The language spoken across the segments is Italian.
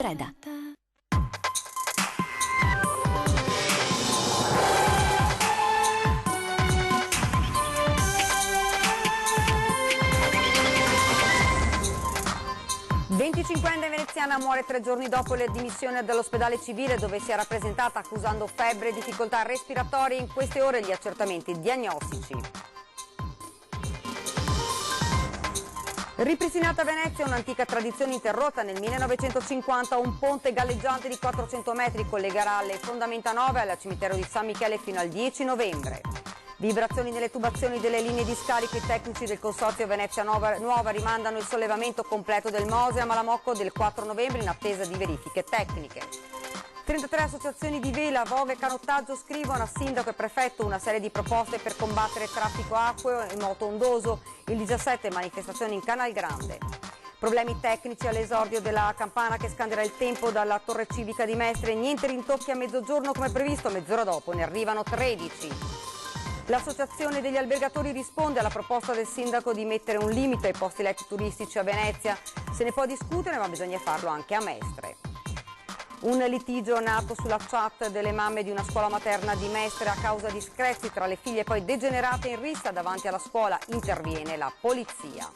Preda. Venticinquenne veneziana muore 3 giorni dopo le dimissioni dall'ospedale civile dove si era presentata accusando febbre e difficoltà respiratorie. In queste ore gli accertamenti diagnostici. Ripristinata a Venezia un'antica tradizione interrotta nel 1950, un ponte galleggiante di 400 metri collegherà le fondamenta 9 al cimitero di San Michele fino al 10 novembre. Vibrazioni nelle tubazioni delle linee di scarico. I tecnici del consorzio Venezia Nuova rimandano il sollevamento completo del Mose a Malamocco del 4 novembre in attesa di verifiche tecniche. 33 associazioni di vela, voga e canottaggio scrivono a sindaco e prefetto una serie di proposte per combattere traffico acqueo e moto ondoso. Il 17 manifestazioni in Canal Grande. Problemi tecnici all'esordio della campana che scanderà il tempo dalla torre civica di Mestre. Niente rintocchi a mezzogiorno come previsto, mezz'ora dopo ne arrivano 13. L'associazione degli albergatori risponde alla proposta del sindaco di mettere un limite ai posti letti turistici a Venezia. Se ne può discutere, ma bisogna farlo anche a Mestre. Un litigio nato sulla chat delle mamme di una scuola materna di Mestre a causa di screzi tra le figlie poi degenerate in rissa davanti alla scuola. Interviene la polizia.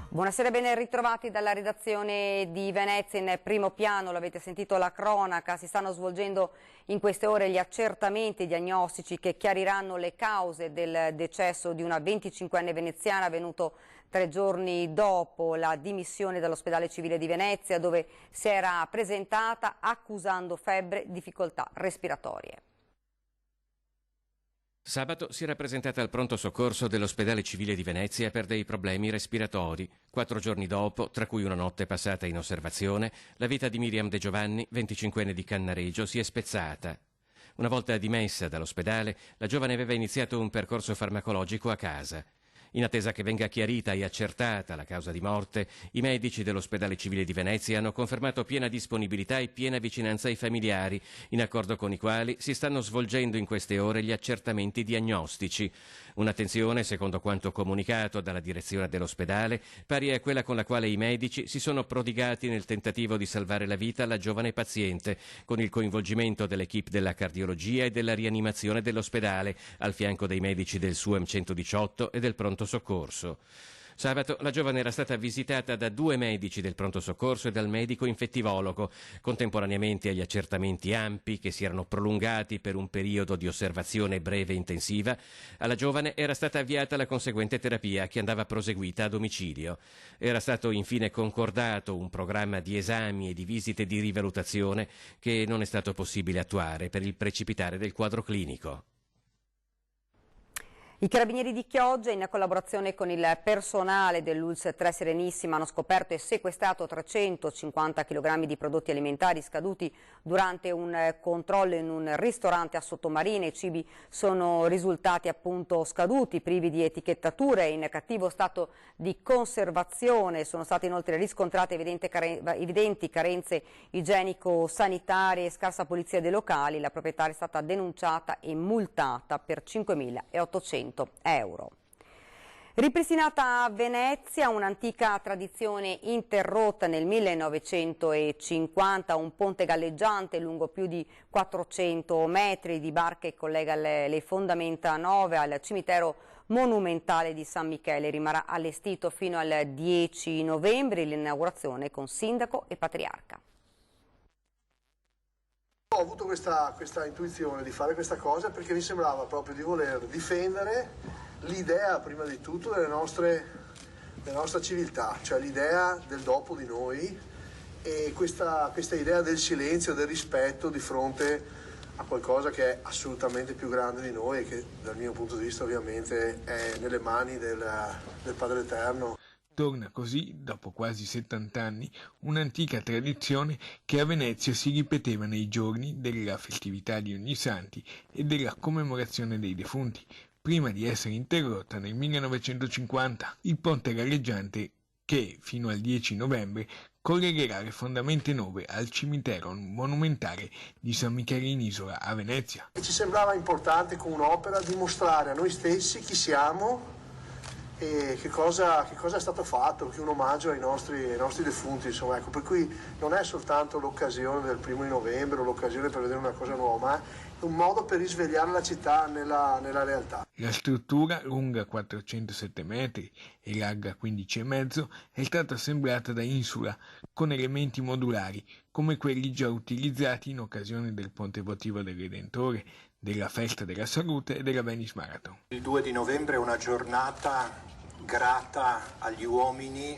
Buonasera, ben ritrovati dalla redazione di Venezia. In primo piano, l'avete sentito la cronaca, si stanno svolgendo in queste ore gli accertamenti diagnostici che chiariranno le cause del decesso di una 25enne veneziana avvenuto 3 giorni dopo la dimissione dall'ospedale civile di Venezia dove si era presentata accusando febbre e difficoltà respiratorie. Sabato si era presentata al pronto soccorso dell'ospedale civile di Venezia per dei problemi respiratori. 4 giorni dopo, tra cui una notte passata in osservazione, la vita di Miriam De Giovanni, 25enne di Cannaregio, si è spezzata. Una volta dimessa dall'ospedale, la giovane aveva iniziato un percorso farmacologico a casa. In attesa che venga chiarita e accertata la causa di morte, i medici dell'ospedale civile di Venezia hanno confermato piena disponibilità e piena vicinanza ai familiari, in accordo con i quali si stanno svolgendo in queste ore gli accertamenti diagnostici. Un'attenzione, secondo quanto comunicato dalla direzione dell'ospedale, pari a quella con la quale i medici si sono prodigati nel tentativo di salvare la vita alla giovane paziente, con il coinvolgimento dell'equipe della cardiologia e della rianimazione dell'ospedale, al fianco dei medici del SUEM 118 e del pronto soccorso. Sabato la giovane era stata visitata da 2 medici del pronto soccorso e dal medico infettivologo. Contemporaneamente agli accertamenti ampi che si erano prolungati per un periodo di osservazione breve e intensiva, alla giovane era stata avviata la conseguente terapia che andava proseguita a domicilio. Era stato infine concordato un programma di esami e di visite di rivalutazione che non è stato possibile attuare per il precipitare del quadro clinico. I carabinieri di Chioggia, in collaborazione con il personale dell'ULSS 3 Serenissima, hanno scoperto e sequestrato 350 kg di prodotti alimentari scaduti durante un controllo in un ristorante a Sottomarina. I cibi sono risultati appunto scaduti, privi di etichettature, in cattivo stato di conservazione. Sono state inoltre riscontrate evidenti carenze igienico-sanitarie e scarsa pulizia dei locali. La proprietaria è stata denunciata e multata per 5.800 euro. Ripristinata a Venezia un'antica tradizione interrotta nel 1950, un ponte galleggiante lungo più di 400 metri di barca che collega le fondamenta 9 al cimitero monumentale di San Michele. Rimarrà allestito fino al 10 novembre, l'inaugurazione con sindaco e patriarca. Ho avuto questa intuizione di fare questa cosa perché mi sembrava proprio di voler difendere l'idea, prima di tutto, della nostra civiltà, cioè l'idea del dopo di noi e questa idea del silenzio, del rispetto di fronte a qualcosa che è assolutamente più grande di noi e che dal mio punto di vista ovviamente è nelle mani del Padre Eterno. Torna così, dopo quasi 70 anni, un'antica tradizione che a Venezia si ripeteva nei giorni della festività di Ognissanti e della commemorazione dei defunti, prima di essere interrotta nel 1950. Il ponte galleggiante che, fino al 10 novembre, collegherà le fondamenta 9 al cimitero monumentale di San Michele in Isola a Venezia. Ci sembrava importante con un'opera dimostrare a noi stessi chi siamo e che cosa è stato fatto, che un omaggio ai nostri defunti, insomma, ecco, per cui non è soltanto l'occasione del 1° di novembre o l'occasione per vedere una cosa nuova, ma è un modo per risvegliare la città nella realtà. La struttura, lunga 407 metri e larga 15,5, è stata assemblata da Insula con elementi modulari, come quelli già utilizzati in occasione del Ponte Votivo del Redentore, della Festa della Salute e della Venice Marathon. Il 2 di novembre è una giornata grata agli uomini,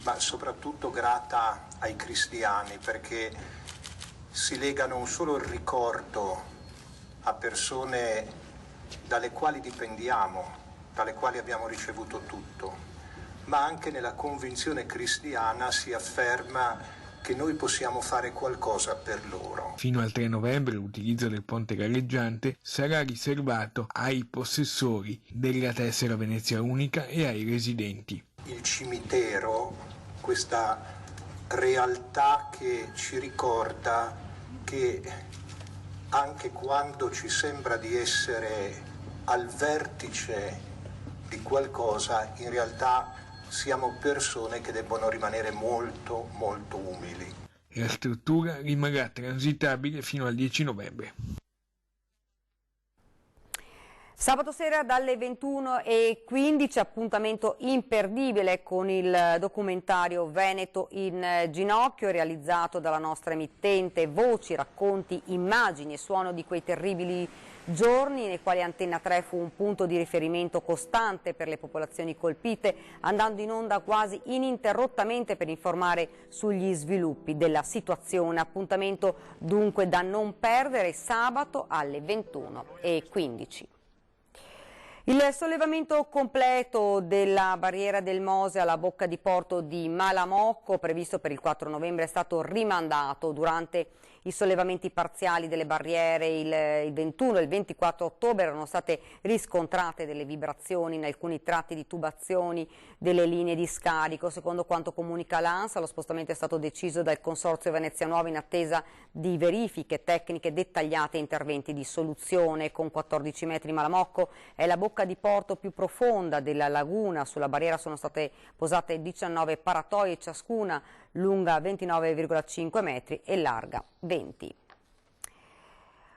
ma soprattutto grata ai cristiani, perché si lega non solo il ricordo a persone dalle quali dipendiamo, dalle quali abbiamo ricevuto tutto, ma anche nella convinzione cristiana si afferma che noi possiamo fare qualcosa per loro. Fino al 3 novembre l'utilizzo del ponte galleggiante sarà riservato ai possessori della tessera Venezia Unica e ai residenti. Il cimitero, questa realtà che ci ricorda che anche quando ci sembra di essere al vertice di qualcosa, in realtà siamo persone che debbono rimanere molto, molto umili. La struttura rimarrà transitabile fino al 10 novembre. Sabato sera dalle 21:15, appuntamento imperdibile con il documentario Veneto in ginocchio, realizzato dalla nostra emittente. Voci, racconti, immagini e suono di quei terribili giorni nei quali Antenna 3 fu un punto di riferimento costante per le popolazioni colpite, andando in onda quasi ininterrottamente per informare sugli sviluppi della situazione. Appuntamento dunque da non perdere sabato alle 21:15. Il sollevamento completo della barriera del Mose alla bocca di porto di Malamocco, previsto per il 4 novembre, è stato rimandato. Durante i sollevamenti parziali delle barriere il 21 e il 24 ottobre erano state riscontrate delle vibrazioni in alcuni tratti di tubazioni delle linee di scarico. Secondo quanto comunica l'ANSA, lo spostamento è stato deciso dal Consorzio Venezia Nuova in attesa di verifiche tecniche dettagliate e interventi di soluzione. Con 14 metri Malamocco è la bocca di porto più profonda della laguna. Sulla barriera sono state posate 19 paratoie, ciascuna lunga 29,5 metri e larga 20.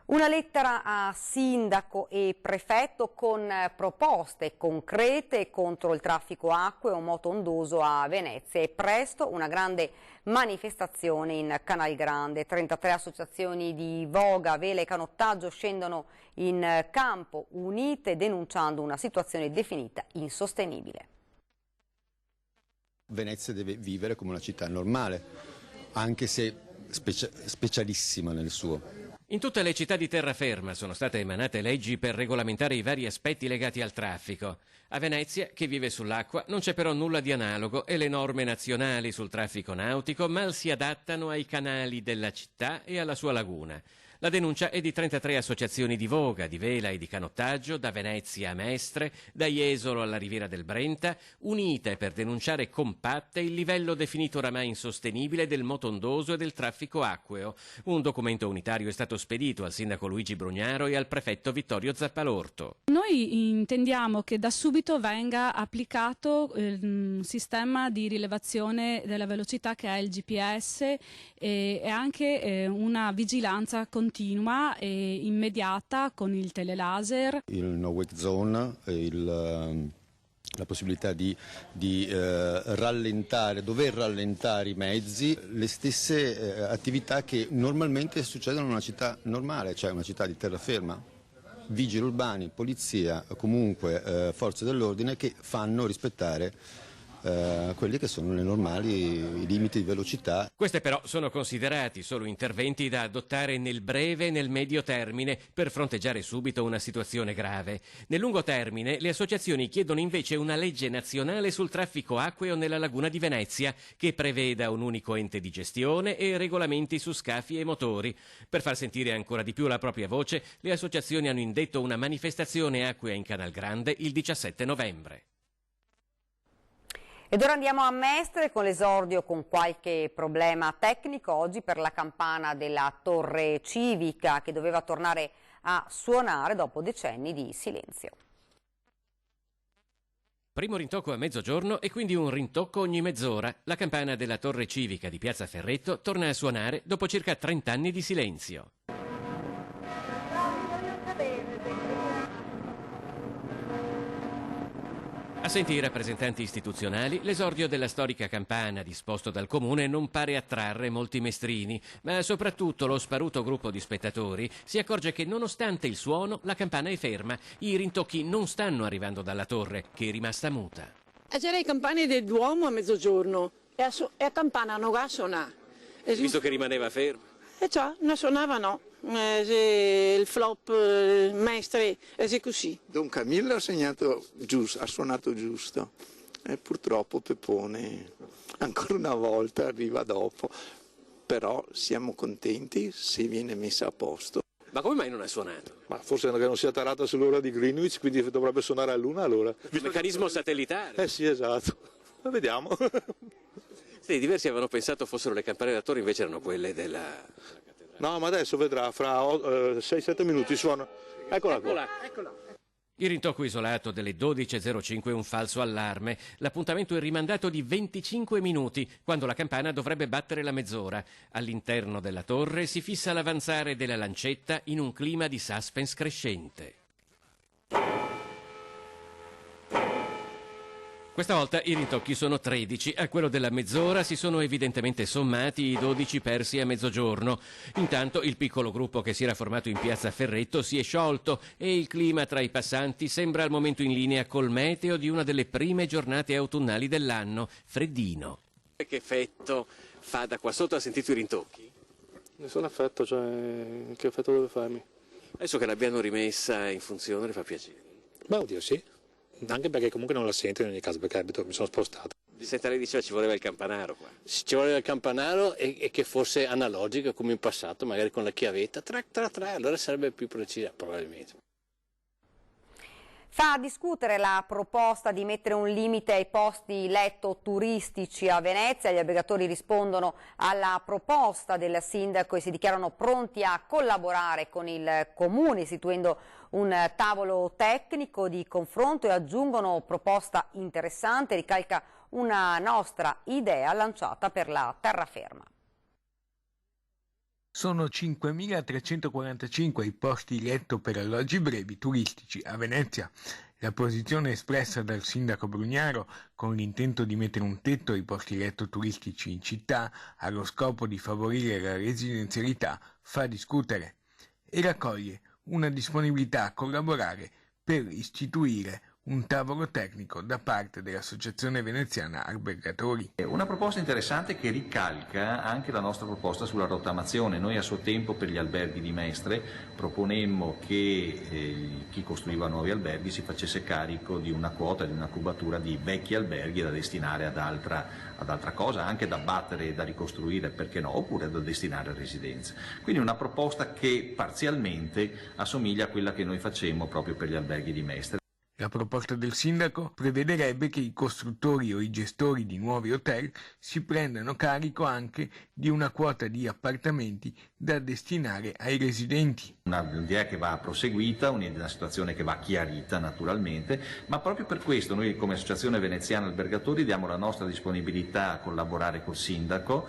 Una lettera a sindaco e prefetto con proposte concrete contro il traffico acqueo moto ondoso a Venezia e presto una grande manifestazione in Canal Grande. 33 associazioni di voga, vela e canottaggio scendono in campo unite denunciando una situazione definita insostenibile. Venezia deve vivere come una città normale, anche se specialissima nel suo. In tutte le città di terraferma sono state emanate leggi per regolamentare i vari aspetti legati al traffico. A Venezia, che vive sull'acqua, non c'è però nulla di analogo e le norme nazionali sul traffico nautico mal si adattano ai canali della città e alla sua laguna. La denuncia è di 33 associazioni di voga, di vela e di canottaggio, da Venezia a Mestre, da Jesolo alla Riviera del Brenta, unite per denunciare compatte il livello definito oramai insostenibile del motondoso e del traffico acqueo. Un documento unitario è stato spedito al sindaco Luigi Brugnaro e al prefetto Vittorio Zappalorto. Noi intendiamo che da subito venga applicato un sistema di rilevazione della velocità che è il GPS e anche una vigilanza continua e immediata con il telelaser. Il no wake zone, la possibilità di rallentare, dover rallentare i mezzi, le stesse attività che normalmente succedono in una città normale, cioè una città di terraferma. Vigili urbani, polizia, comunque forze dell'ordine che fanno rispettare quelli che sono i normali limiti di velocità. Queste però sono considerati solo interventi da adottare nel breve e nel medio termine per fronteggiare subito una situazione grave. Nel lungo termine le associazioni chiedono invece una legge nazionale sul traffico acqueo nella laguna di Venezia che preveda un unico ente di gestione e regolamenti su scafi e motori. Per far sentire ancora di più la propria voce, le associazioni hanno indetto una manifestazione acquea in Canal Grande il 17 novembre. Ed ora andiamo a Mestre con l'esordio con qualche problema tecnico oggi per la campana della torre civica che doveva tornare a suonare dopo decenni di silenzio. Primo rintocco a mezzogiorno e quindi un rintocco ogni mezz'ora. La campana della torre civica di Piazza Ferretto torna a suonare dopo circa 30 anni di silenzio. Assenti i rappresentanti istituzionali, l'esordio della storica campana disposto dal comune non pare attrarre molti mestrini, ma soprattutto lo sparuto gruppo di spettatori si accorge che nonostante il suono la campana è ferma, i rintocchi non stanno arrivando dalla torre, che è rimasta muta. C'era le campane del Duomo a mezzogiorno e la campana non va a suonare. Visto che rimaneva ferma? Ciò, non suonava no. Il flop mestre è così. Don Camillo ha segnato giusto, ha suonato giusto e purtroppo Pepone ancora una volta arriva dopo, però siamo contenti se viene messa a posto. Ma come mai non ha suonato? Ma forse che non sia tarata sull'ora di Greenwich, quindi dovrebbe suonare all'una allora. Il meccanismo satellitare? Sì, esatto. Ma vediamo. Sì, diversi avevano pensato fossero le campane della torre, invece erano quelle della... No, ma adesso vedrà, fra 6-7 minuti suona. Eccola qua. Il rintocco isolato delle 12.05 è un falso allarme. L'appuntamento è rimandato di 25 minuti, quando la campana dovrebbe battere la mezz'ora. All'interno della torre si fissa l'avanzare della lancetta in un clima di suspense crescente. Questa volta i rintocchi sono 13, a quello della mezz'ora si sono evidentemente sommati i 12 persi a mezzogiorno. Intanto il piccolo gruppo che si era formato in Piazza Ferretto si è sciolto e il clima tra i passanti sembra al momento in linea col meteo di una delle prime giornate autunnali dell'anno, freddino. Che effetto fa da qua sotto? Ha sentito i rintocchi? Nessun effetto, cioè che effetto deve farmi? Adesso che l'abbiano rimessa in funzione le fa piacere? Beh, oddio sì. Anche perché comunque non la sento in ogni caso, perché mi sono spostato. Senta, lei diceva ci voleva il campanaro qua. Ci voleva il campanaro e che fosse analogico come in passato, magari con la chiavetta, allora sarebbe più precisa probabilmente. Fa discutere la proposta di mettere un limite ai posti letto turistici a Venezia. Gli albergatori rispondono alla proposta del sindaco e si dichiarano pronti a collaborare con il comune, istituendo un tavolo tecnico di confronto e aggiungono proposta interessante, ricalca una nostra idea lanciata per la terraferma. Sono 5.345 i posti letto per alloggi brevi turistici a Venezia. La posizione espressa dal sindaco Brugnaro, con l'intento di mettere un tetto ai posti letto turistici in città allo scopo di favorire la residenzialità, fa discutere e raccoglie una disponibilità a collaborare per istituire un tavolo tecnico da parte dell'Associazione Veneziana Albergatori. È una proposta interessante che ricalca anche la nostra proposta sulla rottamazione. Noi a suo tempo per gli alberghi di Mestre proponemmo che chi costruiva nuovi alberghi si facesse carico di una quota, di una cubatura di vecchi alberghi da destinare ad altra cosa, anche da abbattere e da ricostruire, perché no, oppure da destinare a residenze. Quindi una proposta che parzialmente assomiglia a quella che noi facemmo proprio per gli alberghi di Mestre. La proposta del sindaco prevederebbe che i costruttori o i gestori di nuovi hotel si prendano carico anche di una quota di appartamenti da destinare ai residenti. Un'idea che va proseguita, una situazione che va chiarita naturalmente, ma proprio per questo noi come Associazione Veneziana Albergatori diamo la nostra disponibilità a collaborare col sindaco,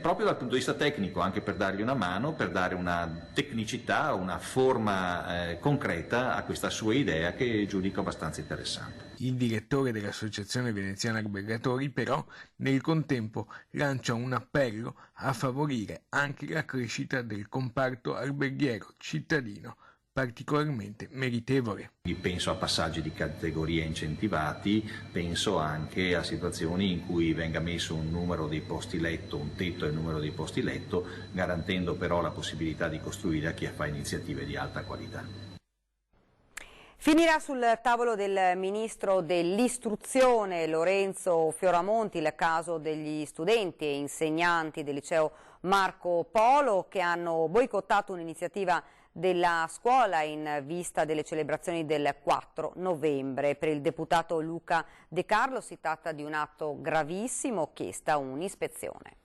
proprio dal punto di vista tecnico, anche per dargli una mano, per dare una tecnicità, una forma concreta a questa sua idea che giudico abbastanza interessante. Il direttore dell'Associazione Veneziana Albergatori però nel contempo lancia un appello a favorire anche la crescita del comparto alberghiero cittadino particolarmente meritevole. Penso a passaggi di categoria incentivati, penso anche a situazioni in cui venga messo un numero dei posti letto, un tetto al numero dei posti letto, garantendo però la possibilità di costruire a chi fa iniziative di alta qualità. Finirà sul tavolo del ministro dell'istruzione Lorenzo Fioramonti il caso degli studenti e insegnanti del liceo Marco Polo che hanno boicottato un'iniziativa della scuola in vista delle celebrazioni del 4 novembre. Per il deputato Luca De Carlo si tratta di un atto gravissimo che sta un'ispezione.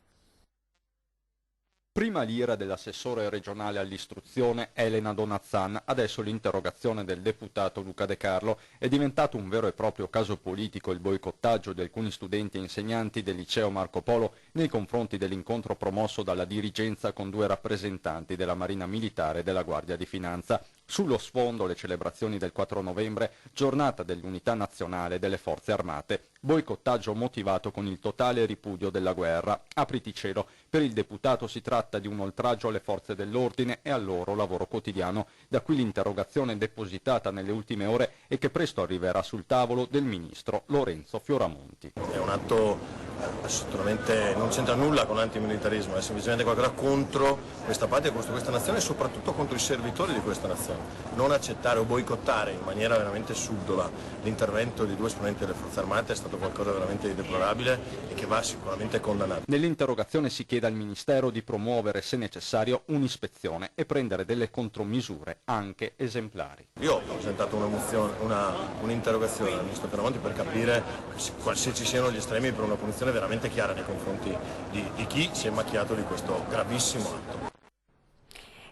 Prima l'ira dell'assessore regionale all'istruzione Elena Donazzan, adesso l'interrogazione del deputato Luca De Carlo. È diventato un vero e proprio caso politico il boicottaggio di alcuni studenti e insegnanti del liceo Marco Polo nei confronti dell'incontro promosso dalla dirigenza con 2 rappresentanti della Marina Militare e della Guardia di Finanza. Sullo sfondo le celebrazioni del 4 novembre, giornata dell'unità nazionale delle forze armate. Boicottaggio motivato con il totale ripudio della guerra. Apriti cielo, per il deputato si tratta di un oltraggio alle forze dell'ordine e al loro lavoro quotidiano. Da qui l'interrogazione depositata nelle ultime ore e che presto arriverà sul tavolo del ministro Lorenzo Fioramonti. È un atto assolutamente, non c'entra nulla con l'antimilitarismo, è semplicemente qualcosa contro questa patria, contro questa nazione e soprattutto contro i servitori di questa nazione. Non accettare o boicottare in maniera veramente subdola l'intervento di 2 esponenti delle forze armate è stato qualcosa veramente di deplorabile e che va sicuramente condannato. Nell'interrogazione si chiede al Ministero di promuovere, se necessario, un'ispezione e prendere delle contromisure, anche esemplari. Io ho presentato un'interrogazione al Ministro Fioramonti per capire se ci siano gli estremi per una punizione veramente chiara nei confronti di chi si è macchiato di questo gravissimo atto.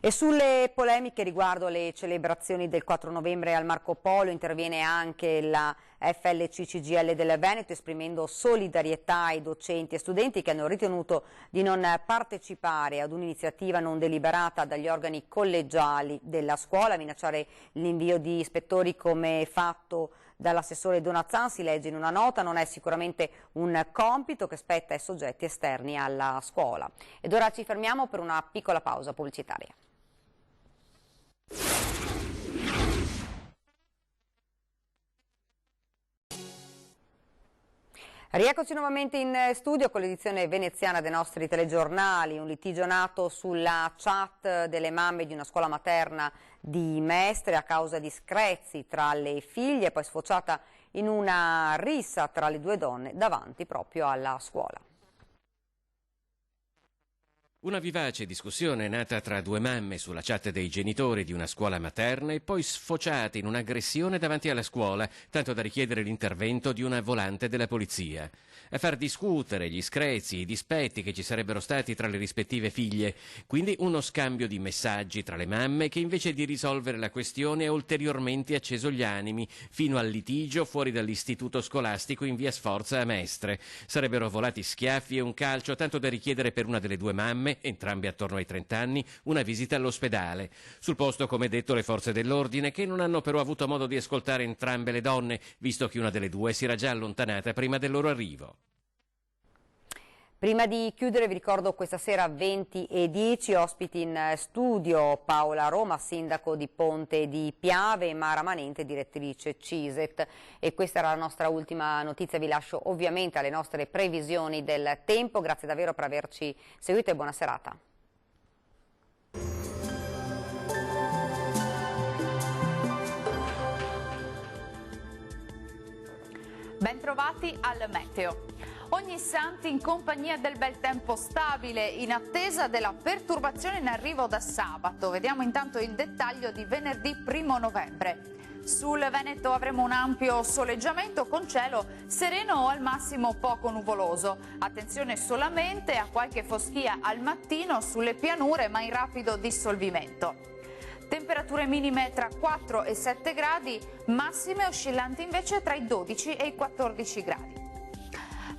E sulle polemiche riguardo le celebrazioni del 4 novembre al Marco Polo interviene anche la FLC-CGIL del Veneto, esprimendo solidarietà ai docenti e studenti che hanno ritenuto di non partecipare ad un'iniziativa non deliberata dagli organi collegiali della scuola. Minacciare l'invio di ispettori come fatto dall'assessore Donazzan, si legge in una nota, non è sicuramente un compito che spetta ai soggetti esterni alla scuola. Ed ora ci fermiamo per una piccola pausa pubblicitaria. Rieccoci nuovamente in studio con l'edizione veneziana dei nostri telegiornali. Un litigio nato sulla chat delle mamme di una scuola materna di Mestre a causa di screzi tra le figlie, poi sfociata in una rissa tra le 2 donne davanti proprio alla scuola. Una vivace discussione nata tra 2 mamme sulla chat dei genitori di una scuola materna e poi sfociata in un'aggressione davanti alla scuola, tanto da richiedere l'intervento di una volante della polizia. A far discutere gli screzi e i dispetti che ci sarebbero stati tra le rispettive figlie, quindi uno scambio di messaggi tra le mamme che invece di risolvere la questione ha ulteriormente acceso gli animi, fino al litigio fuori dall'istituto scolastico in via Sforza a Mestre. Sarebbero volati schiaffi e un calcio, tanto da richiedere per una delle 2 mamme, entrambe attorno ai 30 anni, una visita all'ospedale. Sul posto, come detto, le forze dell'ordine, che non hanno però avuto modo di ascoltare entrambe le donne, visto che una delle 2 si era già allontanata prima del loro arrivo. Prima di chiudere vi ricordo questa sera 20:10 ospiti in studio Paola Roma, sindaco di Ponte di Piave, e Mara Manente, direttrice CISET. E questa era la nostra ultima notizia, vi lascio ovviamente alle nostre previsioni del tempo. Grazie davvero per averci seguito e buona serata. Bentrovati al meteo. Ognissanti in compagnia del bel tempo stabile in attesa della perturbazione in arrivo da sabato. Vediamo intanto il dettaglio di venerdì 1 novembre. Sul Veneto avremo un ampio soleggiamento con cielo sereno o al massimo poco nuvoloso. Attenzione solamente a qualche foschia al mattino sulle pianure, ma in rapido dissolvimento. Temperature minime tra 4 e 7 gradi, massime oscillanti invece tra i 12 e i 14 gradi.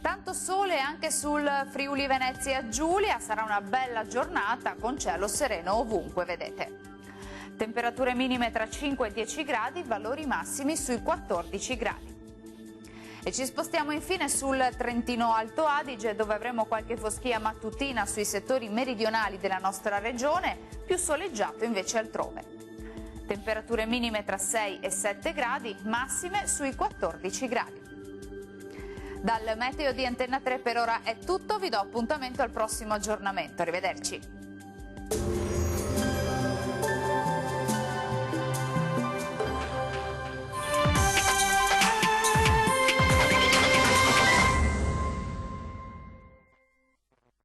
Tanto sole anche sul Friuli Venezia Giulia, sarà una bella giornata con cielo sereno ovunque, vedete. Temperature minime tra 5 e 10 gradi, valori massimi sui 14 gradi. E ci spostiamo infine sul Trentino Alto Adige, dove avremo qualche foschia mattutina sui settori meridionali della nostra regione, più soleggiato invece altrove. Temperature minime tra 6 e 7 gradi, massime sui 14 gradi. Dal meteo di Antenna 3 per ora è tutto, vi do appuntamento al prossimo aggiornamento. Arrivederci.